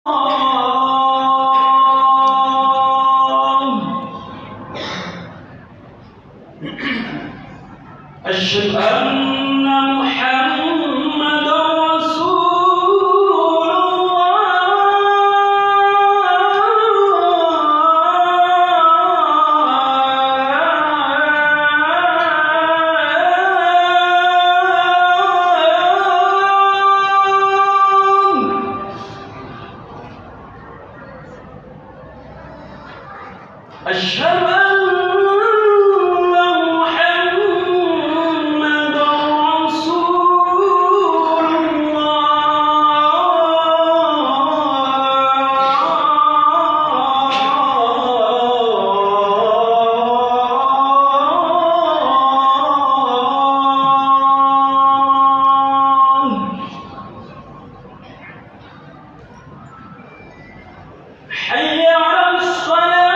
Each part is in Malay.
أشهد أن محمدًا رسول الله. أشهد حي على الصلاة.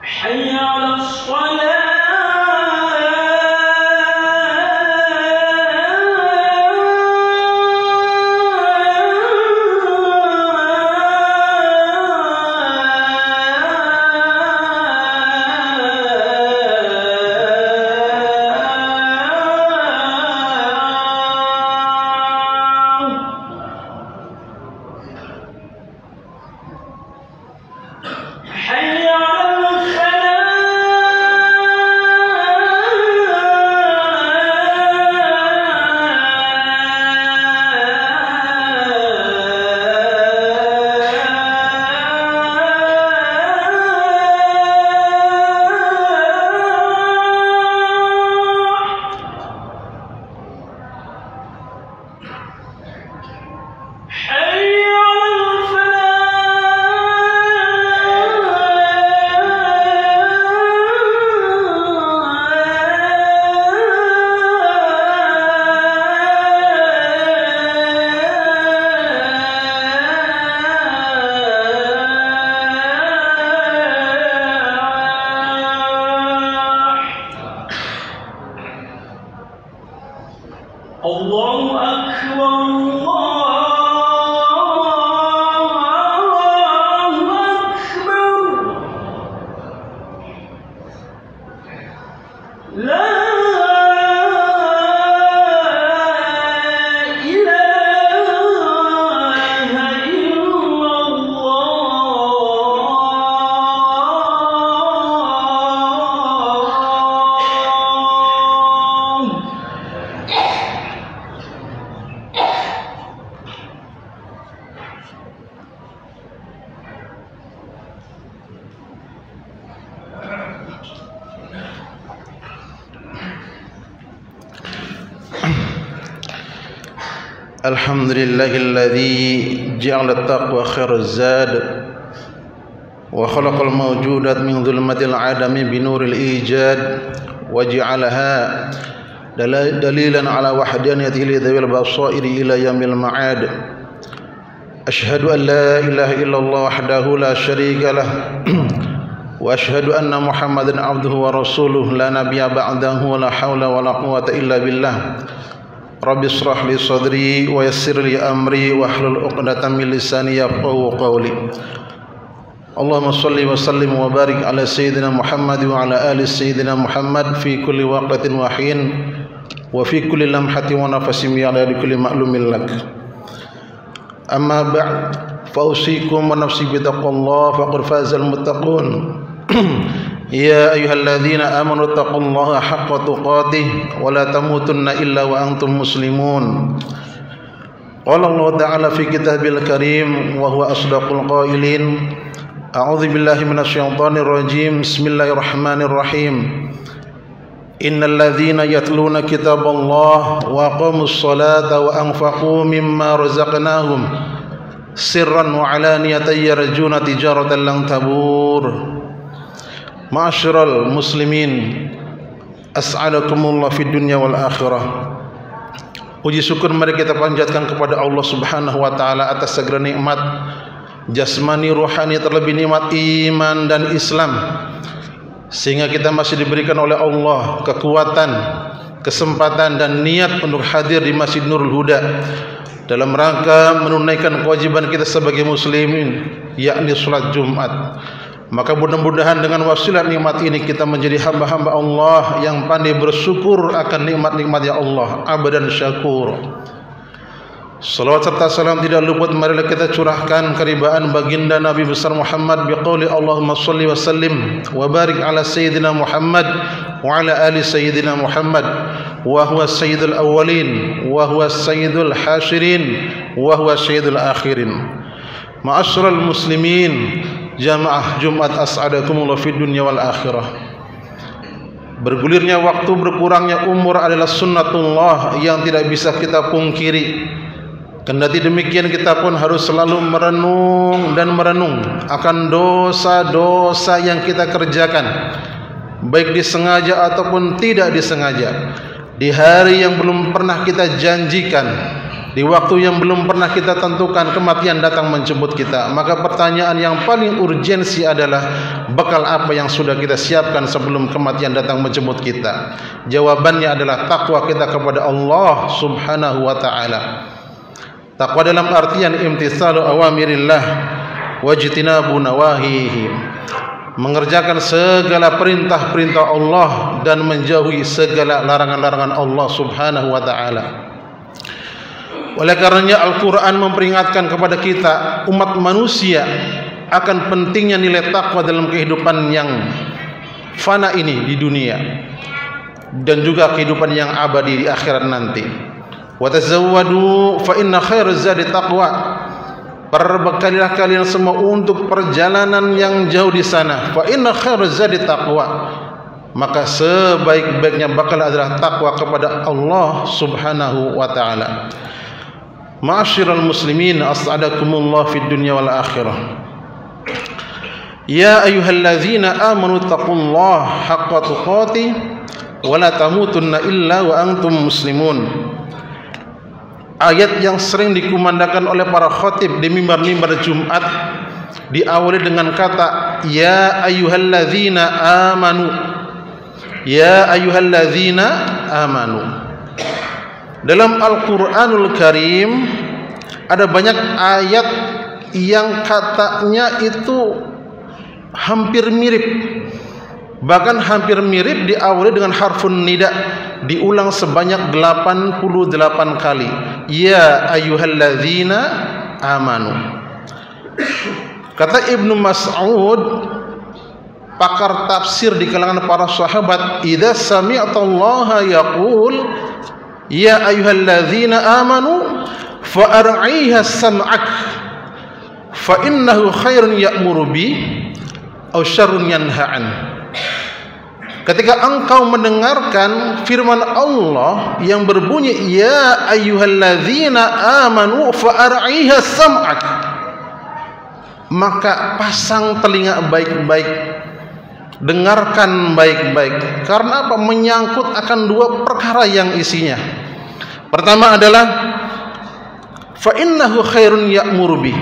حي على الصلاة. حي على الله أكبر. الله أكبر. لا الحمد لله الذي جعل التقوى خير الزاد وخلق الموجودات من ظلمة العدم بنور الإيجاد وجعلها دليلا على وحدانيته لذوي البصائر إلى يوم المعاد. أشهد أن لا إله إلا الله وحده لا شريك له وأشهد أن محمدا عبده ورسوله لا نبي بعده ولا حول ولا قوة إلا بالله. Rabbi israh li sadri wa yassir li amri wa hlul 'uqdatam min lisani yafqahu qawli. Allahumma shalli wa sallim wa barik ala sayyidina Muhammad wa ala ali sayyidina Muhammad fi kulli waqtin wa hin wa fi kulli lamhatin wa nafasin ala kulli ma'lumin lak. Amma ba'd, fa usikum wa nafsi bi taqwallah faqad fazal muttaqun. Ya ayyuhalladzina amanu taqullaha haqqa tuqatih wa la tamutunna illa wa antum muslimun. Qala Allah ta'ala fi kitabil karim wa huwa asdaqul qailin. A'udzu billahi minasy syaithanir rajim. Bismillahirrahmanirrahim. Innal ladzina yatluna kitaballah wa aqamus salata wa anfaqu mimma razaqnahum sirran wa alaniyatan yarjuna tijaratan lan tabur. Ma'asyiral muslimin as'adakumullah fid dunya wal akhirah. Puji syukur mari kita panjatkan kepada Allah Subhanahu wa taala atas segala nikmat jasmani, rohani, terlebih nikmat iman dan Islam, sehingga kita masih diberikan oleh Allah kekuatan, kesempatan dan niat untuk hadir di Masjid Nurul Huda dalam rangka menunaikan kewajiban kita sebagai muslimin, yakni salat Jumat. Maka mudah-mudahan dengan wasilah nikmat ini kita menjadi hamba-hamba Allah yang pandai bersyukur akan nikmat-nikmat ya Allah, abadan syakur. Salawat serta salam tidak luput marilah kita curahkan keribaan baginda Nabi besar Muhammad biqauli Allahumma salli wa sallim wa barik ala sayyidina Muhammad wa ala ali sayyidina Muhammad wa huwa sayyidul awwalin wa huwa sayyidul hasyirin wa huwa sayyidul akhirin. Ma'asyiral muslimin, jamaah Jumat as'adakumullah fid dunya wal akhirah. Bergulirnya waktu, berkurangnya umur adalah sunnatullah yang tidak bisa kita pungkiri. Kendati demikian kita pun harus selalu merenung dan merenung akan dosa-dosa yang kita kerjakan, baik disengaja ataupun tidak disengaja, di hari yang belum pernah kita janjikan, di waktu yang belum pernah kita tentukan kematian datang menjemput kita. Maka pertanyaan yang paling urgensi adalah bekal apa yang sudah kita siapkan sebelum kematian datang menjemput kita? Jawabannya adalah takwa kita kepada Allah Subhanahu wa taala. Takwa dalam artian imtitsalu awamirillah wajtinabu nawahihi, mengerjakan segala perintah-perintah Allah dan menjauhi segala larangan-larangan Allah Subhanahu wa taala. Oleh karenanya Al-Quran memperingatkan kepada kita umat manusia akan pentingnya nilai takwa dalam kehidupan yang fana ini di dunia dan juga kehidupan yang abadi di akhirat nanti. Wa tazawwadu fa inna khairaz zadi taqwa. Berbekalilah kalian semua untuk perjalanan yang jauh di sana. Fa inna khairaz zadi taqwa. Maka sebaik-baiknya bakal adalah takwa kepada Allah Subhanahu wa taala. Ma'asyiral muslimin, as'adakumullah fid dunya wal akhirah. Ya ayyuhalladzina amanu taqullaha haqqa tuqatih wa la tamutunna illa wa antum muslimun. Ayat yang sering dikumandangkan oleh para khatib di mimbar-mimbar Jumat diawali dengan kata ya ayyuhalladzina amanu. Ya ayyuhalladzina amanu. Dalam Al-Qur'anul Karim ada banyak ayat yang katanya itu hampir mirip, bahkan hampir mirip diawali dengan harfun nida, diulang sebanyak 88 kali. Ya ayyuhalladzina amanu. Kata Ibnu Mas'ud, pakar tafsir di kalangan para sahabat, idza sami'tallaha yaqul ya ayyuhalladzina amanu fa ar'iha sam'ak fa innahu khairun ya'muru bi aw syarrun yanha'an. Ketika engkau mendengarkan firman Allah yang berbunyi ya ayyuhalladzina amanu fa ar'iha sam'ak, maka pasang telinga baik-baik, dengarkan baik-baik. Karena apa? Menyangkut akan dua perkara yang isinya. Pertama adalah fa innahu khairun ya'muru bi,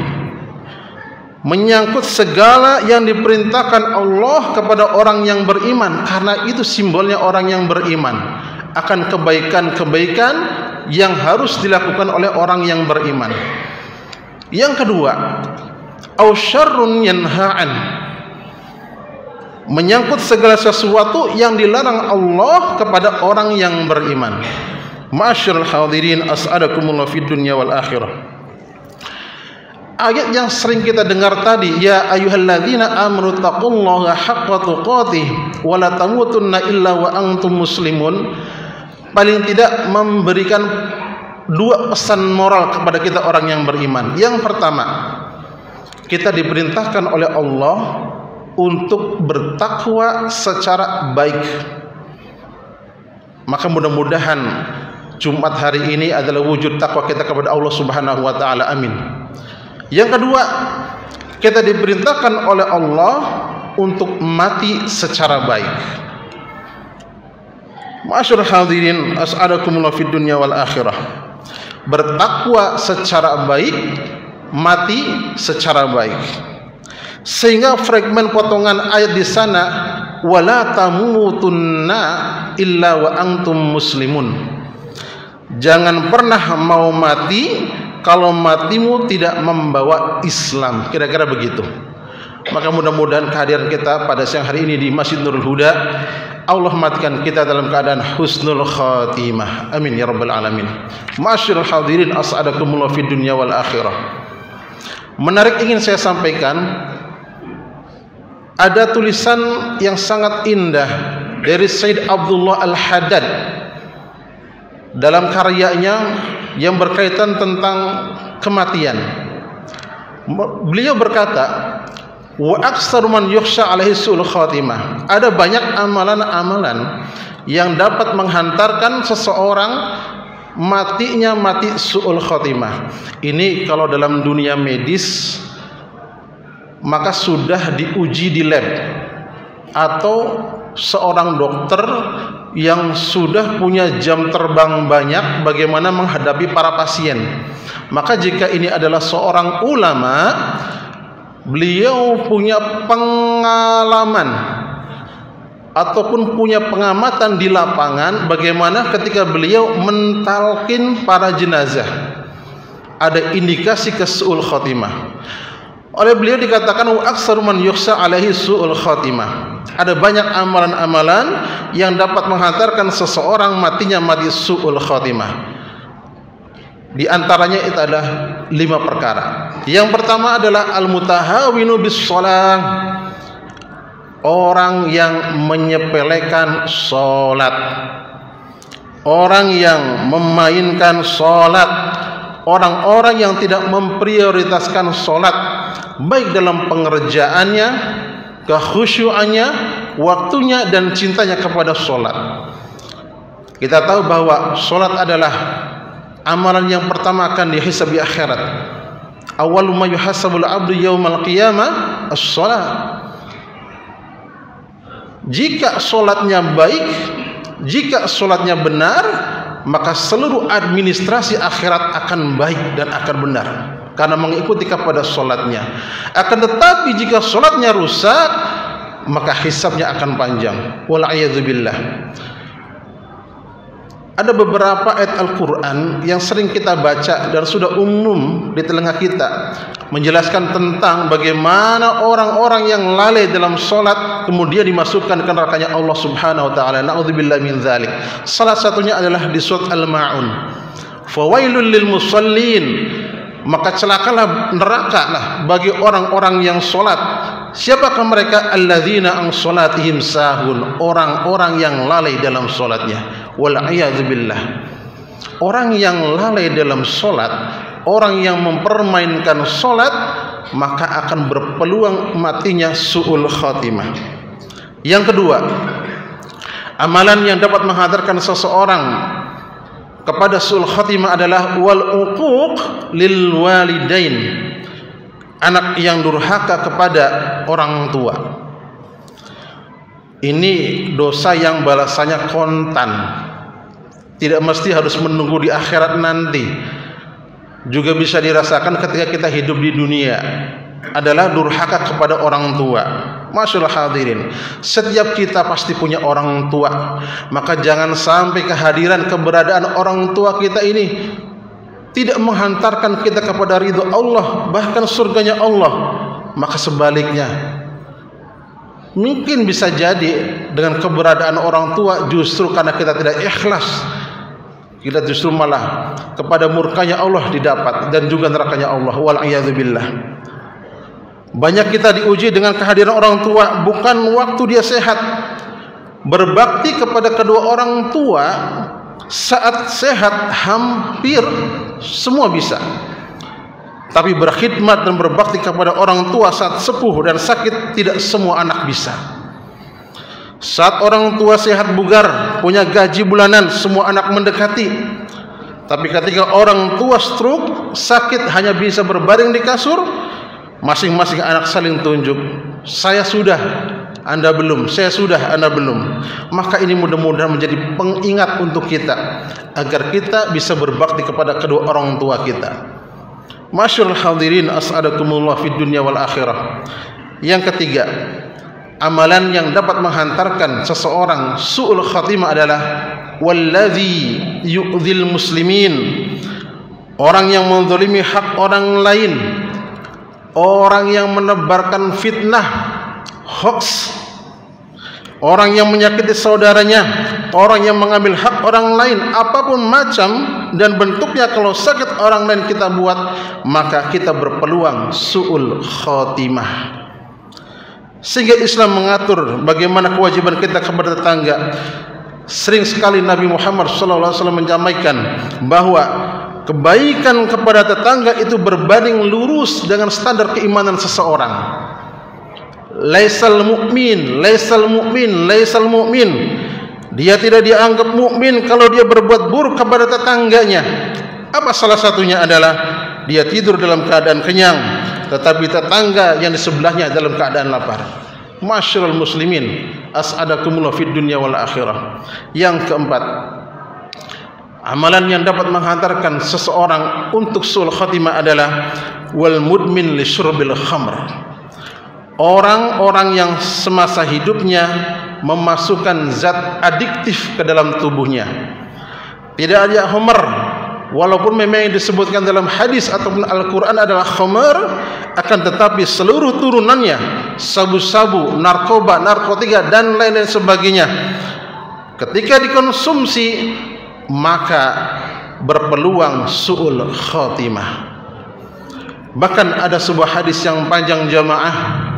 menyangkut segala yang diperintahkan Allah kepada orang yang beriman, karena itu simbolnya orang yang beriman, akan kebaikan-kebaikan yang harus dilakukan oleh orang yang beriman. Yang kedua, au syarrun yanha'an, menyangkut segala sesuatu yang dilarang Allah kepada orang yang beriman. Ma'asyiral hadirin, as'adakumullah fid dunya wal akhirah. Ayat yang sering kita dengar tadi, ya ayyuhalladzina amanu taqullaha haqqa tuqatih wa la tamutunna illa wa antum muslimun, paling tidak memberikan dua pesan moral kepada kita orang yang beriman. Yang pertama, kita diperintahkan oleh Allah untuk bertakwa secara baik. Maka mudah-mudahan Jumat hari ini adalah wujud takwa kita kepada Allah Subhanahu wa taala. Amin. Yang kedua, kita diperintahkan oleh Allah untuk mati secara baik. Ma'asyiral hadirin, as'adakumullah fid dunya wal akhirah. Bertakwa secara baik, mati secara baik. Sehingga fragmen potongan ayat di sana, wala tamutunna illa wa antum muslimun. Jangan pernah mau mati kalau matimu tidak membawa Islam. Kira-kira begitu. Maka mudah-mudahan kehadiran kita pada siang hari ini di Masjid Nurul Huda, Allah matikan kita dalam keadaan husnul khatimah. Amin ya rabbal alamin. Ma'asyiral hadirin, as'adakumullah fid dunya wal akhirah. Menarik ingin saya sampaikan, ada tulisan yang sangat indah dari Sayyid Abdullah Al-Haddad dalam karyanya yang berkaitan tentang kematian. Beliau berkata, wa aktsaru man yukhsha alaihi su'ul khatimah. Ada banyak amalan-amalan yang dapat menghantarkan seseorang matinya mati su'ul khatimah. Ini kalau dalam dunia medis maka sudah diuji di lab, atau seorang dokter yang sudah punya jam terbang banyak bagaimana menghadapi para pasien. Maka jika ini adalah seorang ulama, beliau punya pengalaman ataupun punya pengamatan di lapangan bagaimana ketika beliau mentalkin para jenazah ada indikasi ke su'ul khatimah. Oleh beliau dikatakan wa aktsaru man yukhsha alaihi su'ul khatimah. Ada banyak amalan-amalan yang dapat menghantarkan seseorang matinya mati su'ul khatimah. Di antaranya itu adalah 5 perkara. Yang pertama adalah al-mutahawinu bis-shalah. Orang yang menyepelekan salat. Orang yang memainkan salat. Orang-orang yang tidak memprioritaskan salat, baik dalam pengerjaannya, kekhusyuannya, waktunya dan cintanya kepada salat. Kita tahu bahwa salat adalah amalan yang pertama akan dihisab di akhirat. Awwalu ma yuhasabul 'abdu yaumal qiyamah as-shalah. Jika salatnya baik, jika salatnya benar, maka seluruh administrasi akhirat akan baik dan akan benar karena mengikuti kepada salatnya. Akan tetapi jika salatnya rusak, maka hisabnya akan panjang. Wal a'yadzubillah. Ada beberapa ayat Al-Quran yang sering kita baca dan sudah umum di telinga kita, menjelaskan tentang bagaimana orang-orang yang lalai dalam salat kemudian dimasukkan ke nerakanya Allah Subhanahu wa taala. Na'udzubillah min dzalik. Salah satunya adalah di surat Al-Ma'un. Fawailul lil musallin. Maka celakalah, nerakalah bagi orang-orang yang salat. Siapakah mereka? Alladzina an salatihim sahun. Orang-orang yang lalai dalam salatnya. Wal a'yadzubillah. Orang yang lalai dalam salat, orang yang mempermainkan salat, maka akan berpeluang matinya su'ul khatimah. Yang kedua, amalan yang dapat menghantarkan seseorang kepada su'ul khatimah adalah wal uquq lil walidain. Anak yang durhaka kepada orang tua. Ini dosa yang balasannya kontan. Tidak mesti harus menunggu di akhirat nanti. Juga bisa dirasakan ketika kita hidup di dunia. Adalah durhaka kepada orang tua. Masyaallah hadirin, setiap kita pasti punya orang tua. Maka jangan sampai kehadiran keberadaan orang tua kita ini tidak menghantarkan kita kepada ridho Allah, bahkan surganya Allah. Maka sebaliknya, mungkin bisa jadi dengan keberadaan orang tua justru karena kita tidak ikhlas, kita justru malah kepada murkanya Allah didapat dan juga nerakanya Allah. Wal a'yadzubillah. Banyak kita diuji dengan kehadiran orang tua bukan waktu dia sehat. Berbakti kepada kedua orang tua saat sehat hampir semua bisa. Tapi berkhidmat dan berbakti kepada orang tua saat sepuh dan sakit tidak semua anak bisa. Saat orang tua sehat bugar, punya gaji bulanan, semua anak mendekati. Tapi ketika orang tua stroke, sakit hanya bisa berbaring di kasur, masing-masing anak saling tunjuk. Saya sudah, Anda belum, saya sudah, Anda belum. Maka ini mudah-mudahan menjadi pengingat untuk kita agar kita bisa berbakti kepada kedua orang tua kita. Masyarul hadirin as'adakumullah fid dunya wal akhirah. Yang ketiga, amalan yang dapat menghantarkan seseorang su'ul khatimah adalah wallazi yu'dzil muslimin. Orang yang menzalimi hak orang lain, orang yang menebarkan fitnah, hoax, orang yang menyakiti saudaranya, orang yang mengambil hak orang lain, apapun macam dan bentuknya, kalau sakit orang lain kita buat, maka kita berpeluang su'ul khatimah. Sehingga Islam mengatur bagaimana kewajiban kita kepada tetangga. Sering sekali Nabi Muhammad SAW menyampaikan bahwa kebaikan kepada tetangga itu berbanding lurus dengan standar keimanan seseorang. Laisal mu'min, laisal mu'min, laisal mu'min. Dia tidak dianggap mukmin kalau dia berbuat buruk kepada tetangganya. Apa salah satunya adalah dia tidur dalam keadaan kenyang, tetapi tetangga yang di sebelahnya dalam keadaan lapar. Masyarul muslimin as'adakumullah fid dunya wal akhirah. Yang keempat, amalan yang dapat menghantarkan seseorang untuk su'ul khatimah adalah wal mudmin li syurbil khamr. Orang-orang yang semasa hidupnya memasukkan zat adiktif ke dalam tubuhnya. Tidak ada khamr, walaupun memang yang disebutkan dalam hadis ataupun Al-Quran adalah khamr, akan tetapi seluruh turunannya, sabu-sabu, narkoba, narkotika dan lain-lain sebagainya, ketika dikonsumsi maka berpeluang su'ul khatimah. Bahkan ada sebuah hadis yang panjang jamaah,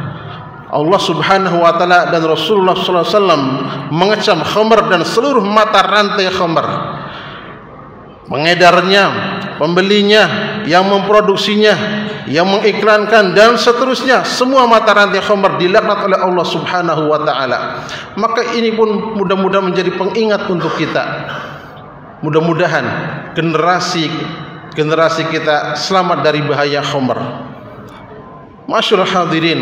Allah Subhanahu wa taala dan Rasulullah sallallahu alaihi wasallam mengecam khamr dan seluruh mata rantai khamr. Pengedarnya, pembelinya, yang memproduksinya, yang mengiklankan dan seterusnya, semua mata rantai khamr dilaknat oleh Allah Subhanahu wa taala. Maka ini pun mudah-mudahan menjadi pengingat untuk kita. Mudah-mudahan generasi kita selamat dari bahaya khamr. Masyarul hadirin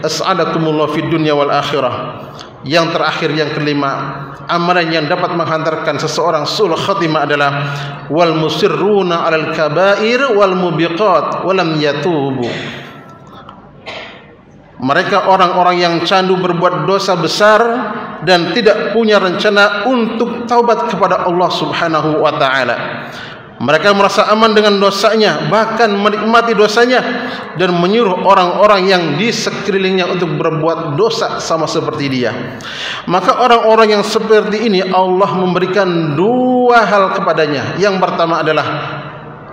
as'adakumullah fid dunya wal akhirah. Yang terakhir, yang kelima, amalan yang dapat menghantarkan seseorang su'ul khatimah adalah wal musirruna 'alal kaba'ir wal mubiqat wa lam yatubu. Mereka orang-orang yang candu berbuat dosa besar dan tidak punya rencana untuk taubat kepada Allah Subhanahu wa taala. Mereka merasa aman dengan dosanya, bahkan menikmati dosanya dan menyuruh orang-orang yang di sekelilingnya untuk berbuat dosa sama seperti dia. Maka orang-orang yang seperti ini Allah memberikan dua hal kepadanya. Yang pertama adalah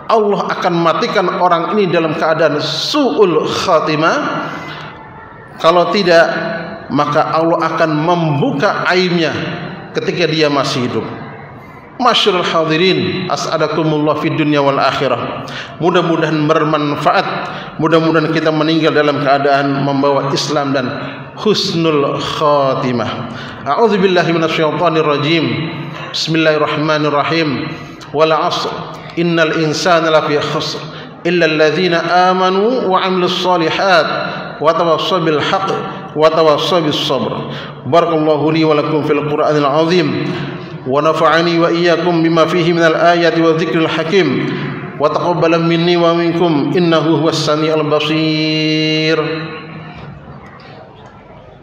Allah akan matikan orang ini dalam keadaan su'ul khatimah. Kalau tidak, maka Allah akan membuka aibnya ketika dia masih hidup. Masyarul hadirin as'adakumullah fid dunya wal akhirah. Mudah-mudahan bermanfaat. Mudah-mudahan kita meninggal dalam keadaan membawa Islam dan husnul khatimah. A'udzubillahi minasyaitonir rajim. Bismillahirrahmanirrahim. Wal 'ashr innal insana lafi khusr illa alladzina amanu wa 'amilus shalihat wa tawassaw bil haqq wa tawassaw bis sabr. Barakallahu li wa lakum fil Qur'anil 'azim. ونفعني وإياكم بما فيه من الآيات والذكر الحكيم وتقبل مني ومنكم إنه هو السميع البصير.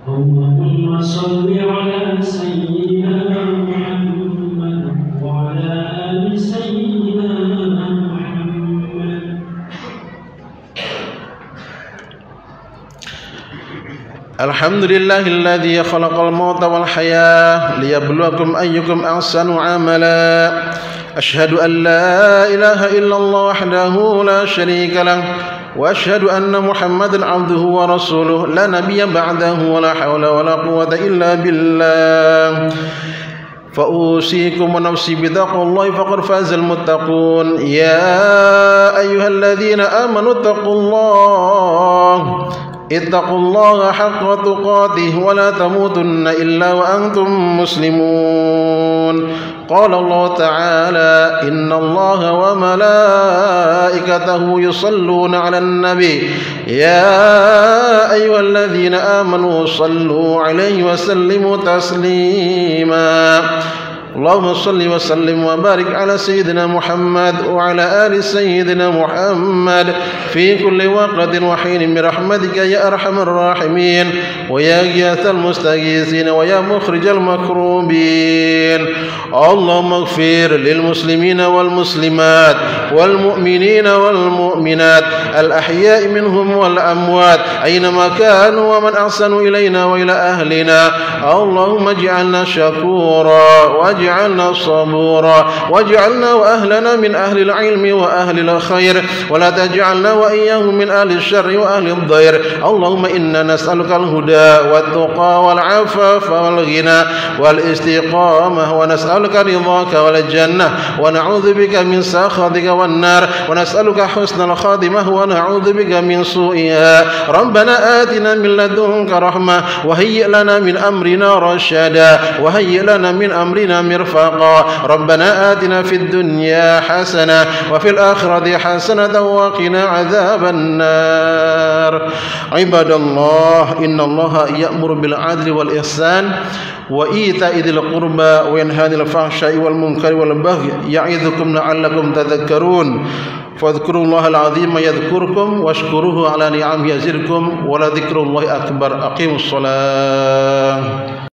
اللهم صل على سيدنا محمد وعلى آل سيدنا محمد. الحمد لله الذي خلق الموت والحياة ليبلوكم أيكم أحسن عملا. أشهد أن لا إله إلا الله وحده لا شريك له وأشهد أن محمدا عبده ورسوله لا نبي بعده ولا حول ولا قوة إلا بالله. فأوصيكم ونفسي بتقوى الله فقد فاز المتقون. يا أيها الذين آمنوا اتقوا الله اتقوا الله حق تقاته ولا تموتن إلا وأنتم مسلمون. قال الله تعالى: إن الله وملائكته يصلون على النبي يا أيها الذين آمنوا صلوا عليه وسلموا تسليما. اللهم صل وسلم وبارك على سيدنا محمد وعلى آل سيدنا محمد في كل وقت وحين برحمتك يا أرحم الراحمين ويا غياث المستغيثين ويا مخرج المكروبين. اللهم اغفر للمسلمين والمسلمات والمؤمنين والمؤمنات الأحياء منهم والأموات أينما كانوا ومن أحسن إلينا وإلى أهلنا. اللهم اجعلنا شكورا واجعلنا صبورا واجعلنا وأهلنا من أهل العلم وأهل الخير ولا تجعلنا وإياهم من أهل الشر وأهل الضير. اللهم إنا نسألك الهدى والتقى والعفاف والغنى والاستقامة ونسألك رضاك والجنة ونعوذ بك من سخطك والنار ونسألك حسن الخاتمة ونعوذ بك من سوءها. ربنا آتنا من لدنك رحمة وهيئ لنا من أمرنا رشدا وهيئ لنا من أمرنا مرفقا. ربنا آتنا في الدنيا حسنة وفي الآخرة حسنة وقنا عذاب النار. عباد الله، إن الله يأمر بالعدل والإحسان وإيتاء ذي القربى وينهى عن الفحشاء والمنكر والبغي يعظكم لعلكم تذكرون. فاذكروا الله العظيم يذكركم واشكروه على نعمه يزدكم ولذكر الله أكبر. أقيموا الصلاة.